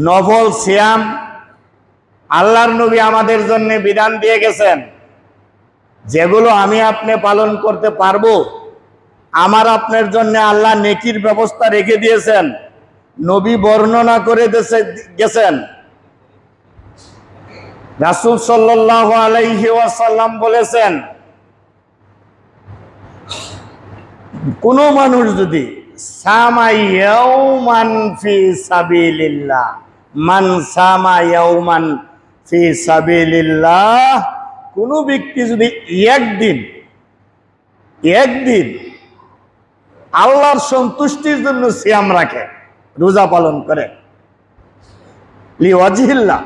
নফল সিয়াম আল্লাহর নবী আমাদের জন্য বিধান দিয়ে গেছেন, যেগুলো আমি আপনি পালন করতে পারবো। আমার আপনার জন্য আল্লাহ নেকির ব্যবস্থা রেখে দিয়েছেন, নবী বর্ণনা করে গেছেন। রাসূল সাল্লাল্লাহু আলাইহি ওয়াসাল্লাম বলেছেন, কোন মানুষ যদি সামা ইয়াউমান ফি সাবিলিল্লাহ, মান সামা ইয়াউমান ফি সাবিলিল্লাহ, কোন ব্যক্তি যদি একদিন আল্লাহর সন্তুষ্টির জন্য সিয়াম রাখে, রোজা পালন করে, লিওয়াজহিল্লাহ,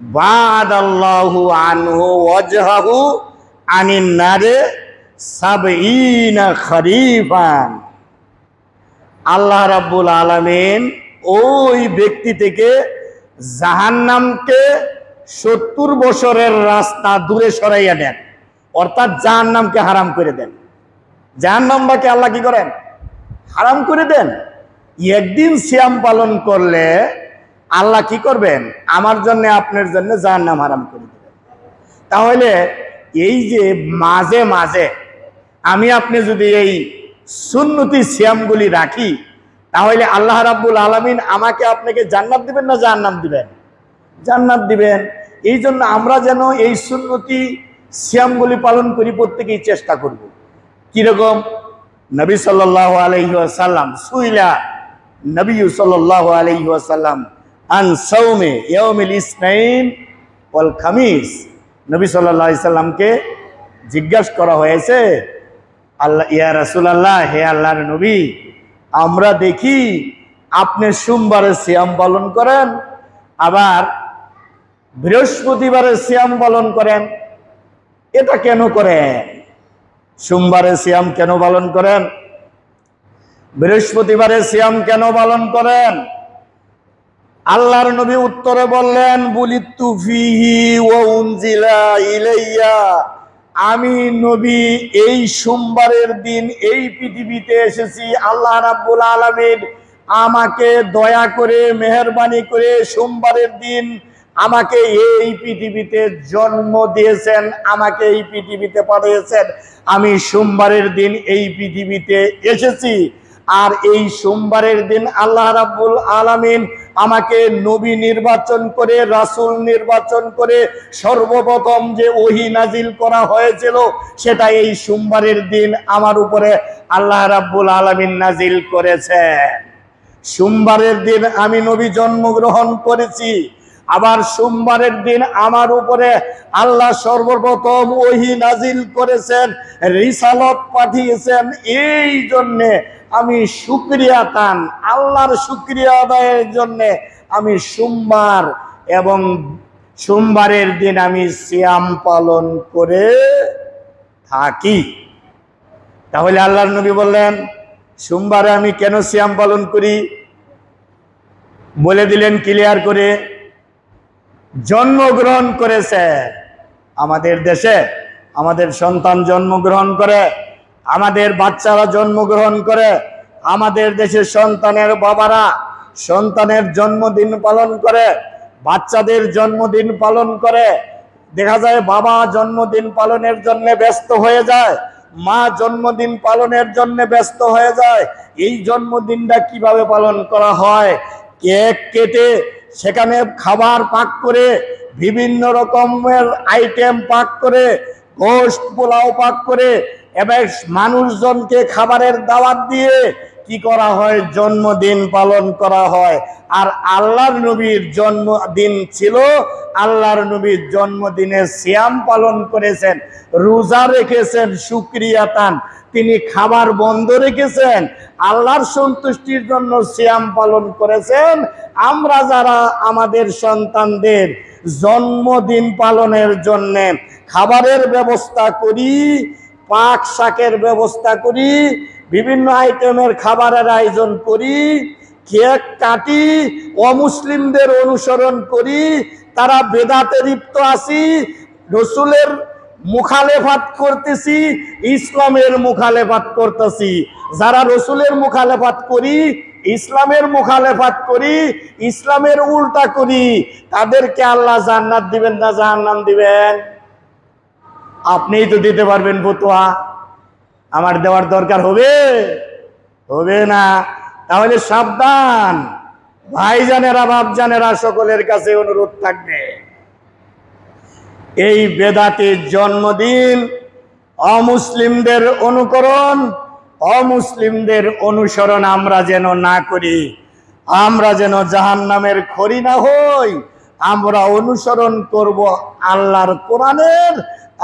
বা'দাল্লাহু আনহু ওয়াজহাহু আনিন নারে সাবঈনা খরিফান, আল্লাহ রাব্বুল আলামিন ওই ব্যক্তি থেকে জাহান্নামকে 70 বছরের রাস্তা দূরে সরাইয়া দেন, অর্থাৎ জাহান্নামকে হারাম করে দেন। জাহান্নামকে আল্লাহ কি করেন? হারাম করে দেন। একদিন সিয়াম পালন করলে আল্লাহ কি করবেন? আমার জন্য আপনার জন্য জাহান্নাম হারাম করে দেবেন। তাহলে এই যে মাঝে মাঝে আমি আপনি যদি এই সুন্নতি সিয়ামগুলি রাখি, তাহলে আল্লাহ রাব্বুল আলামিন আমাকে আপনাকে জান্নাত দিবেন না জাহান্নাম দিবেন? জান্নাত দিবেন। এই জন্য আমরা যেন এই সুন্নতি সিয়ামগুলি পালন করি, প্রত্যেকেই চেষ্টা করব। কিরকম? নবী সাল্লাল্লাহু আলাইহি ওয়াসাল্লাম সুইলা নবী সাল্লাল্লাহু আলাইহি ওয়াসাল্লাম আন সাওমে ইয়াউমিল ইসনাইন ওয়াল খামিস, নবী সাল্লাল্লাহু আলাইহি সাল্লামকে জিজ্ঞাসা করা হয়েছে, আল্লাহ ইয়া রাসূলুল্লাহ, হে আল্লাহর নবী, আমরা দেখি আপনি সোমবারে সিয়াম পালন করেন, আবার বৃহস্পতিবারে সিয়াম পালন করেন, এটা কেন করেন? সোমবারে সিয়াম কেন পালন করেন? বৃহস্পতিবারে সিয়াম কেন পালন করেন? আল্লাহর নবী উত্তরে বললেন, বুলিতু ফিহি ওয়া উনজিলা ইলাইয়া, আমি নবী এই সোমবারের দিন এই পৃথিবীতে এসেছি, আল্লাহ রাব্বুল আলামিন আমাকে দয়া করে মেহেরবানি করে সোমবারের দিন আমাকে এই পৃথিবীতে জন্ম দিয়েছেন, আমাকে এই পৃথিবীতে পাঠিয়েছেন। আমি সোমবারের দিন এই পৃথিবীতে এসেছি, আর এই সোমবারের দিন আল্লাহ রাব্বুল আলামিন আমাকে নবী নির্বাচন করে, রাসূল নির্বাচন করে সর্বপ্রথম যে ওহী নাজিল করা হয়েছিল সেটা এই সোমবারের দিন আমার উপরে আল্লাহ রাব্বুল আলামিন নাজিল করেছেন। সোমবারের দিন আমি নবী জন্মগ্রহণ করেছি, আবার সোমবারের দিন আমার উপরে আল্লাহ সর্বপ্রথম ওহী নাজিল করেছেন, রিসালত পাঠিয়েছেন। এই জন্যে আমি শুকরিয়া তান, আল্লাহর শুকরিয়া আদায়ের জন্য আমি সোমবার এবং সোমবারের দিন আমি সিয়াম পালন করে থাকি। তাহলে আল্লাহর নবী বললেন, সোমবারে আমি কেন সিয়াম পালন করি? বলে দিলেন ক্লিয়ার করে। জন্মগ্রহণ করেছে আমাদের দেশে, আমাদের সন্তান জন্মগ্রহণ করে, আমাদের বাচ্চারা জন্মগ্রহণ করে, আমাদের দেশের সন্তানের বাবারা সন্তানের জন্মদিন পালন করে, বাচ্চাদের জন্মদিন পালন করে। দেখা যায় বাবা জন্মদিন পালনের জন্য ব্যস্ত হয়ে যায়, মা জন্মদিন পালনের জন্য ব্যস্ত হয়ে যায়। এই জন্মদিনটা কিভাবে পালন করা হয়? কেক কেটে সেখানে খাবার পাক করে, বিভিন্ন রকমের আইটেম পাক করে, গোশত পোলাও পাক করে, এবং মানুষজনকে খাবারের দাওয়াত দিয়ে কি করা হয়? জন্মদিন পালন করা হয়। আর আল্লাহর নবীর জন্মদিন ছিল, আল্লাহর নবীর জন্মদিনে সিয়াম পালন করেছেন, রোজা রেখেছেন, শুকরিয়া তান, তিনি খাবার বন্ধ রেখেছেন, আল্লাহর সন্তুষ্টির জন্য সিয়াম পালন করেছেন। আমরা যারা আমাদের সন্তানদের জন্মদিন পালনের জন্য খাবারের ব্যবস্থা করি, পাক শাকের ব্যবস্থা করি, বিভিন্ন আইটেমের খাবারের আয়োজন করি, কেক কাটি, অমুসলিমদের অনুসরণ করি, তারা বেদাতে লিপ্ত আছি, রসুলের মুখালেফাত করতেছি, ইসলামের মুখালেফাত করতেছি। যারা রসুলের মুখালেফাত করি ইসলামের মুখালেফাত করি, ইসলামের উল্টা করি, তাদেরকে আল্লাহ জান্নাত দিবেন না জাহান্নাম দিবেন? আপনিই তো দিতে পারবেন ফতোয়া, আমার দেওয়ার দরকার হবে? হবে না। তাহলে সাবধান ভাইজানেরা, বাপজানেরা, সকলের কাছে অনুরোধ থাকবে, এই বেদাতের জন্মদিন অমুসলিমদের অনুকরণ, অমুসলিমদের অনুসরণ আমরা যেন না করি, আমরা যেন জাহান্নামের খড়ি না হই। আমরা অনুসরণ করব আল্লাহর কোরআনের,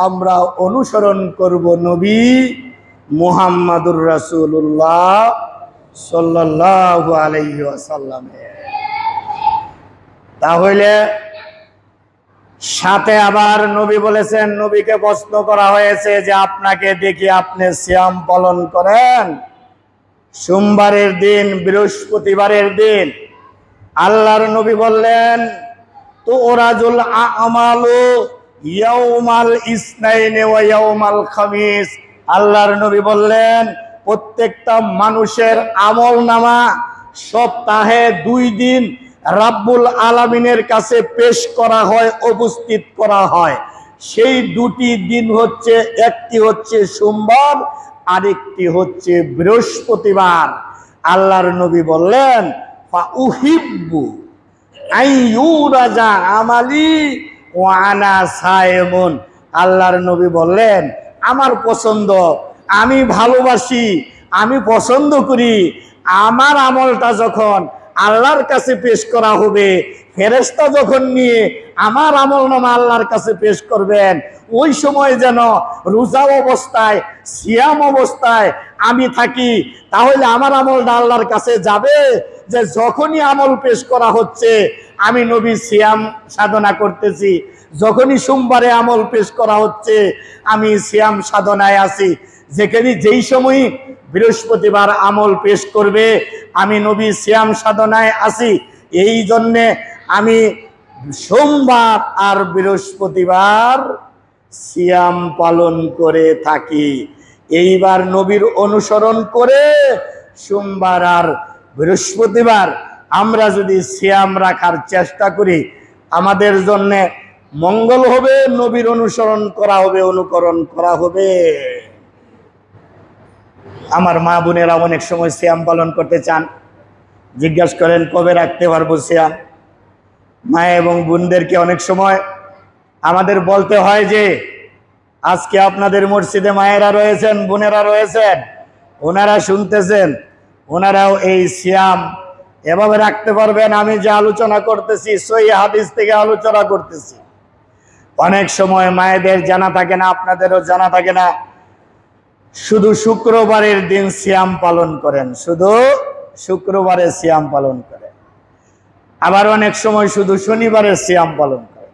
আমরা অনুসরণ করব নবী মুহাম্মাদুর রাসূলুল্লাহ সাল্লাল্লাহু আলাইহি ওয়াসাল্লামের। তাহলে সাথে আবার নবী বলেছেন, নবীকে প্রশ্ন করা হয়েছে যে আপনাকে দেখি আপনি সিয়াম পালন করেন সোমবারের দিন, বৃহস্পতিবারের দিন। আল্লাহর নবী বললেন, তো ওরাজুল আমালু ইয়াউমাল ইসনাইনি ওয়া ইয়াউমাল খামিস। আল্লাহর নবী বললেন, প্রত্যেকটা মানুষের আমল নামা সপ্তাহে 2 দিন রাব্বুল আলামিনের কাছে পেশ করা হয়, উপস্থিত করা হয়। সেই 2টি দিন হচ্ছে, একটি হচ্ছে সোমবার, আরেকটি হচ্ছে বৃহস্পতিবার। আল্লাহর নবী বললেন, ফা উহিব্বু আইয়ুরাজা আমালি ওয়া আনা সায়েমুন। আল্লাহর নবী বললেন, আমার পছন্দ, আমি ভালোবাসি, আমি পছন্দ করি, আমার আমলটা যখন আল্লাহর কাছে পেশ করা হবে, ফেরেশতা যখন নিয়ে আমার আমলনামা আল্লাহর কাছে পেশ করবেন, ওই সময় যেন রোজা অবস্থায়, সিয়াম অবস্থায় আমি থাকি। তাহলে আমার আমলটা আল্লাহর কাছে যাবে যে যখনই আমল পেশ করা হচ্ছে আমি নবী সিয়াম সাধনা করতেছি, যখনই সোমবারে আমল পেশ করা হচ্ছে আমি সিয়াম সাধনায় আছি, যেই সময় বৃহস্পতিবার আমল পেশ করবে আমি নবী সিয়াম সাধনায় আছি। এই জন্যে আমি সোমবার আর বৃহস্পতিবার সিয়াম পালন করে থাকি। এইবার নবীর অনুসরণ করে সোমবার আর বৃহস্পতিবার আমরা যদি সিয়াম রাখার চেষ্টা করি, আমাদের জন্য মঙ্গল হবে, নবীর অনুসরণ করা হবে, অনুকরণ করা হবে। আমার মা বোনেরা অনেক সময় সিয়াম পালন করতে চান, জিজ্ঞাসা করেন কবে রাখতে পারবো সিয়াম। মা এবং বোনদেরকে অনেক সময় আমাদের বলতে হয় যে আজকে আপনাদের মসজিদে মায়েরা রয়েছেন, বোনেরা রয়েছেন, ওনারা শুনতেছেন, ওনারাও এই সিয়াম এভাবে রাখতে পারবেন। আমি যে আলোচনা করতেছি সহিহ হাদিস থেকে আলোচনা করতেছি। অনেক সময় মায়েদের জানা থাকে না, আপনাদেরও জানা থাকে না, শুধু শুক্রবারের দিন সিয়াম পালন করেন, শুধু শুক্রবারে সিয়াম পালন করেন। আবার অনেক সময় শুধু শনিবারে সিয়াম পালন করেন।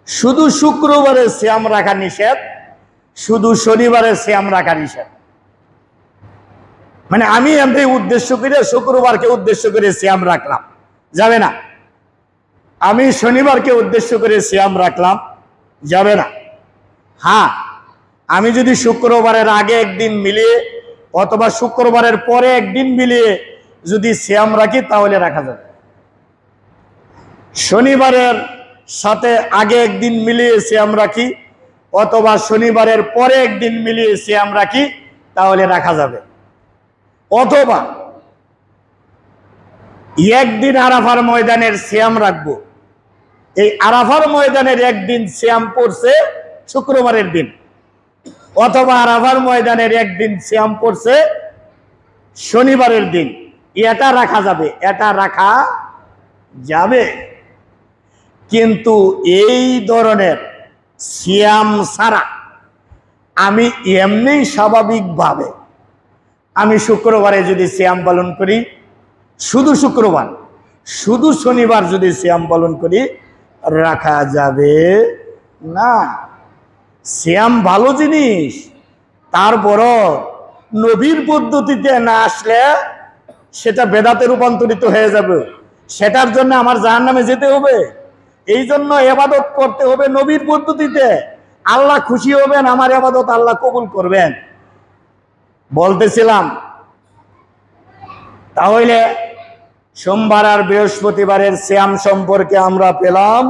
শুধু শুক্রবারে সিয়াম রাখা নিষেধ, শুধু শনিবারে সিয়াম রাখা নিষেধ। মানে আমি এমনি উদ্দেশ্য করে শুক্রবারকে উদ্দেশ্য করে সিয়াম রাখলাম, যাবে না। আমি শনিবারকে উদ্দেশ্য করে সিয়াম রাখলাম, যাবে না। হ্যাঁ, আমি যদি শুক্রবারের আগে একদিন মিলিয়ে অথবা শুক্রবারের পরে একদিন মিলিয়ে যদি সিয়াম রাখি তাহলে রাখা যাবে। শনিবারের সাথে আগে একদিন মিলিয়ে সিয়াম রাখি অথবা শনিবারের পরে একদিন মিলিয়ে সিয়াম রাখি তাহলে রাখা যাবে। অথবা একদিন আরাফার ময়দানের সিয়াম রাখবো, এই আরাফার ময়দানের একদিন সিয়াম পড়ছে শুক্রবারের দিন, অথবা আরাফার ময়দানের একদিন সিয়াম পড়ছে শনিবারের দিন, এটা রাখা যাবে, এটা রাখা যাবে। কিন্তু এই ধরনের সিয়াম ছাড়া আমি এমনি স্বাভাবিকভাবে আমি শুক্রবারে যদি সিয়াম পালন করি, শুধু শুক্রবার, শুধু শনিবার যদি সিয়াম পালন করি, রাখা যাবে না। সিয়াম ভালো জিনিস, তারপরও নবীর পদ্ধতিতে না আসলে সেটা বেদাতে রূপান্তরিত হয়ে যাবে, সেটার জন্য আমার জাহান্নামে যেতে হবে। এই জন্য ইবাদত করতে হবে নবীর পদ্ধতিতে, আল্লাহ খুশি হবেন, আমার ইবাদত আল্লাহ কবুল করবেন। বলতেছিলাম তাহলে সোমবার আর বৃহস্পতিবারের সিয়াম সম্পর্কে আমরা পেলাম